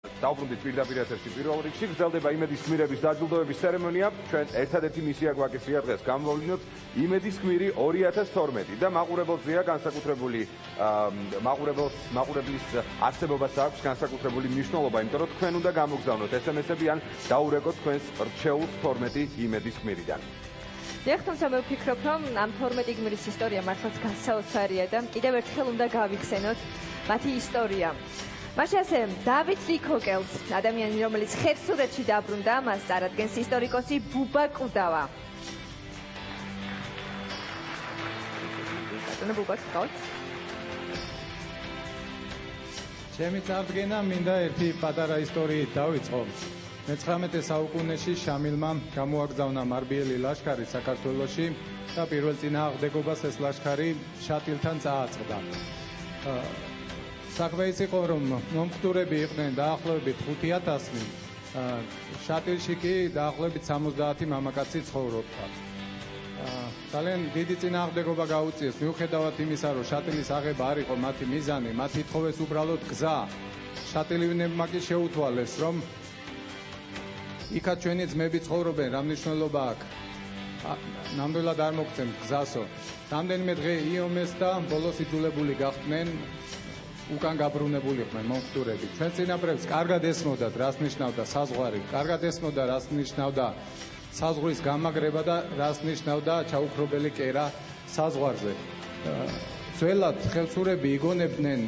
დავბრუნდით პირდაპირ ეთერში პირველ რიგში გრძელდება იმედის გმირების დაჯილდოების ცერემონია. ჩვენ ერთადერთი მისია გვაკისრია დღეს გამოვლივნოთ იმედის გმირი 2012 და მაყურებელზეა განსაკუთრებული მაყურებლის არსებობას აქვს განსაკუთრებული მნიშვნელობა, იმიტომ რომ თქვენ უნდა გამოგზავნოთ SMS-ები ან დაურეკოთ თქვენს რჩეულს 12 იმედის გმირიდან. თუმცა მე ვფიქრობ, რომ ამ 12 გმირის ისტორია მართლაც განსაოცარია და კიდევ ერთხელ უნდა გავიხსენოთ მათი ისტორია. მაშინ ასე დავით ლიქოკელს, ადამიანი, რომელიც ხევსურეთში დაბრუნდა, მას წარადგენს ისტორიკოსი ბუბა კუდავა. ბუბა, გქონთ? ჩემი წარდგენა მინდა ერთი პატარა ისტორიით დავიწყო. მე-19 საუკუნეში შამილმა გამოაგზავნა მარბიელი ლაშქარი საქართველოში და პირველ წინააღმდეგობას ეს ლაშქარი შატილთან წააწყდა. საქმე ის იყო, რომ მომხდურები იყვნენ დაახლოებით 5000-ნი, შატილში კი დაახლოებით 70 მამაკაცი ცხოვრობდა. ძალიან დიდი წინააღმდეგობა გაუწიეს, მიუხედავად იმისა, რომ შატილის აღება არ იყო მათი მიზანი, მათ ითხოვეს უბრალოდ გზა. შატილივნებმა კი შეუთვალეს, რომ იქაც ჩვენი ძმები ცხოვრობენ, რა მნიშვნელობა აქვს. ნამდვილად არ მოგწემთ გზასო. რამდენიმე დღე იომეს და ბოლოს იძულებული გახდნენ უკან გაბრუნებულიყვნენ მომხდურები. ჩვენ წინაპრებს კარგად ესმოდათ, რას ნიშნავდა საზღვარი, კარგად ესმოდა, რას ნიშნავდა საზღვრის გამაგრება და რას ნიშნავდა ჩაუქრობელი კერა საზღვარზე. ძველად ხევსურები იგონებდნენ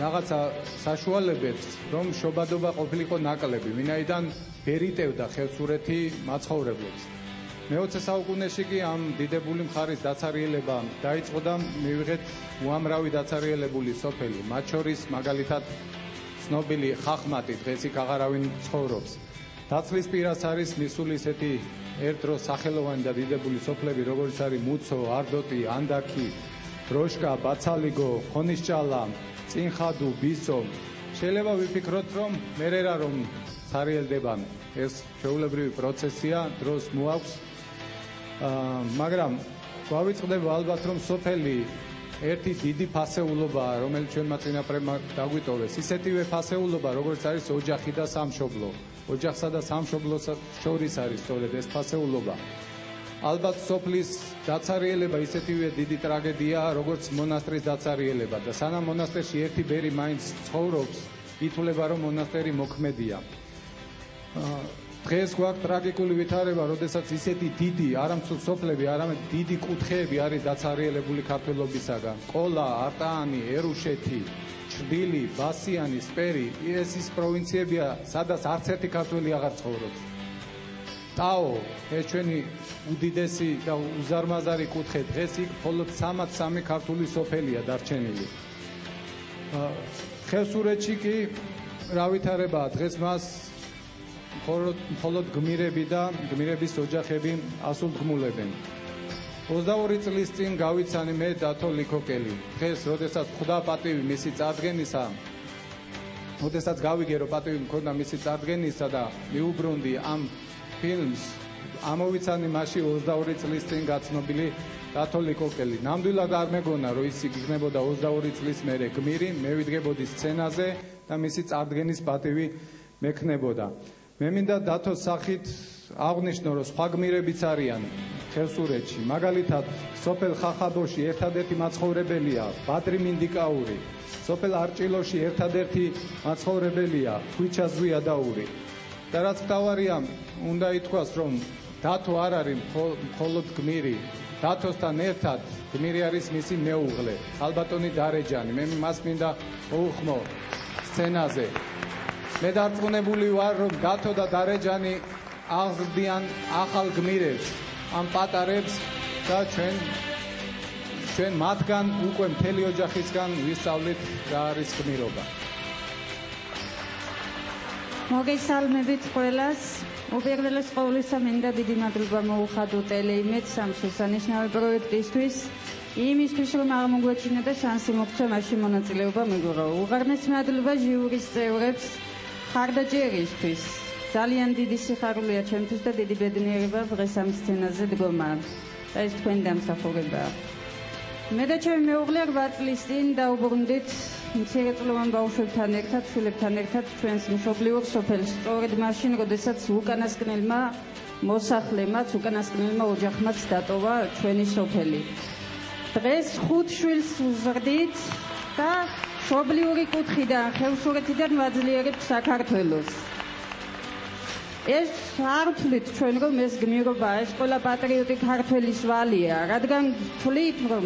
რაღაცა საშუალებებს, რომ შობადობა ყოფილიყო ნაკლები, ვინაიდან ბერიტევდა ხევსურეთი მაცხოვრებლებს. მე-20 საუკუნეში კი ამ დიდებული მხარის დაცარიელება დაიწყო და მივიღეთ უამრავი დაცარიელებული სოფელი, მათ შორის მაგალითად ცნობილი ხახმატი, დღეს იქ აღარავინ ცხოვრობს. დაცლის პირას არის მისული ისეთი ერთდროს სახელოვანი და დიდებული სოფლები, როგორც არის მუცო, არდოტი, ანდაქი, დროშკა, ბაცალიგო, ხონისჭალა, წინხადუ, ბისო. შეიძლება ვიფიქროთ, რომ მერერა რომ ცარიელდება ეს ჩვეულებრივი პროცესია, დროს მოაქვს. მაგრამ გვავიწყდება ალბათ, რომ სოფელი ერთი დიდი ფასეულობაა, რომელიც ჩვენმა წინაპრებმა დაგვიტოვეს. ისეთივე ფასეულობა, როგორც არის ოჯახი და სამშობლო. ოჯახსა და სამშობლოს შორის არის სწორედ ეს ფასეულობა. ალბათ სოფლის დაცარიელება ისეთივე დიდი ტრაგედიაა, როგორც მონასტრის დაცარიელება და სანამ მონასტერში ერთი ბერი მაინც ცხოვრობს, ითვლება, რომ მონასტერი მოქმედია. დღეს გვაქვს ტრაგიკული ვითარება, როდესაც ისეთი დიდი არამცულ სოფლები, არამედ დიდი კუთხეები არის დაცარიელებული ქართველობისაგან. ყოლა, არტაანი, ერუშეთი, ჩრდილი, ბასიანი, სპერი, ეს ის პროვინციებია, სადაც არც ერთი ქართველი აღარ ცხოვრობს. ტაო, ეს ჩვენი უდიდესი და უზარმაზარი კუთხე, დღეს იქ მხოლოდ 3 ქართული სოფელია დარჩენილი. ხევსურეთში კი რა ვითარებაა, დღეს მას მხოლოდ გმირები და გმირების ოჯახები ასულდგმულებენ. 22 წლის წინ გავიცანი მე დათო ლიქოკელი. დღეს, როდესაც ხვდა პატივი მისი წარდგენისა, როდესაც გავიგე, რომ პატივი მქონდა მისი წარდგენისა და მიუბრუნდი ამ ფილმს, ამოვიცანი მასში 22 წლის წინ გაცნობილი დათო ლიქოკელი. ნამდვილად არ მეგონა, რომ ის იქნებოდა 22 წლის მერე გმირი, მე ვიდგებოდი სცენაზე და მისი წარდგენის პატივი მექნებოდა. მე მინდა დათოს სახით აღვნიშნო, რომ სხვა გმირებიც არიან ხევსურეთში. მაგალითად, სოფელ ხახაბოში ერთადერთი მაცხოვრებელია ბადრი მინდიკაური, სოფელ არჭილოში ერთადერთი მაცხოვრებელია ხვიჩა ზვიადაური. და რაც მთავარია, უნდა ითქვას, რომ დათო არ არის მხოლოდ გმირი. დათოსთან ერთად გმირი არის მისი მეუღლე, ხალბატონი დარეჯანი. მე მას მინდა მოუხმო სცენაზე. მე დარწმუნებული ვარ, რომ დათო და დარეჯანი აღზრდიან ახალ გმირებს, ამ პატარებს და ჩვენ მათგან უკვე მთელი ოჯახისგან ვისწავლით რა არის გმირობა. მოგესალმებით ყველას. უპირველეს ყოვლისა მინდა დიდი მადლობა მოუხადო ტელეიმედს ამ შესანიშნავი პროექტისთვის. იმისთვის, რომ აღმოგვეჩინა და შანსი მოგცა მასში მონაწილეობა მეგობრებო. უღარნესი მადლობა ჟიურის წევრებს ხარდაჭერისთვის. ძალიან დიდი სიხარულია ჩემთვის და დიდი ბედნიერება დღეს ამ სცენაზე დგომა. და ეს თქვენი დამსახურებაა. მე და ჩემი მეუღლე 8 წლის წინ დაუბრუნდით მცირეწლოვან ბავშვებთან ერთად, შვილებთან ერთად ჩვენს მშობლიურ სოფელს, სწორედ მაშინ, როდესაც უკანასკნელმა მოსახლემაც, უკანასკნელმა ოჯახმაც დატოვა ჩვენი სოფელი. დღეს 5 შვილს ვზრდით და მშობლიური კუთხიდან, ხევსურეთიდან ვაძლიერებთ საქართველოს. ეს არ ვთვლით ჩვენ, რომ ეს გმირობაა, ეს ყველა პატრიოტი ქართველის ვალია, რადგან ვთვლით, რომ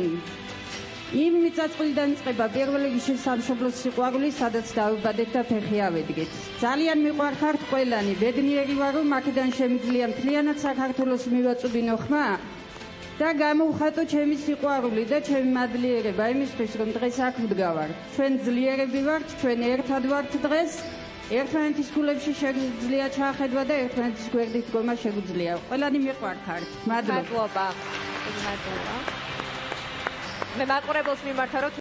იმ მიწაწვლიდან იწყება პირველ რიგში სამშობლოს სიყვარული, სადაც დავიბადეთ და ფეხი ავედგეთ. ძალიან მიყვარხართ ყველანი, ბედნიერი ვარ, რომ აქედან შემიძლია მთლიანად საქართველოს მივაწვდინო ხმა და გამოვხატო ჩემი სიყვარული და ჩემი მადლიერება იმისთვის, რომ დღეს აქ ვდგავარ. ჩვენ ძლიერები ვართ, ჩვენ ერთად ვართ დღეს. ერთმანეთის ქულებში შეგვიძლია ჩაახედვა და ერთმანეთის გვერდით დგომა შეგვიძლია. ყველანი მიყვარხართ. მადლობა. მე მაყურებელს მიმართა, რომ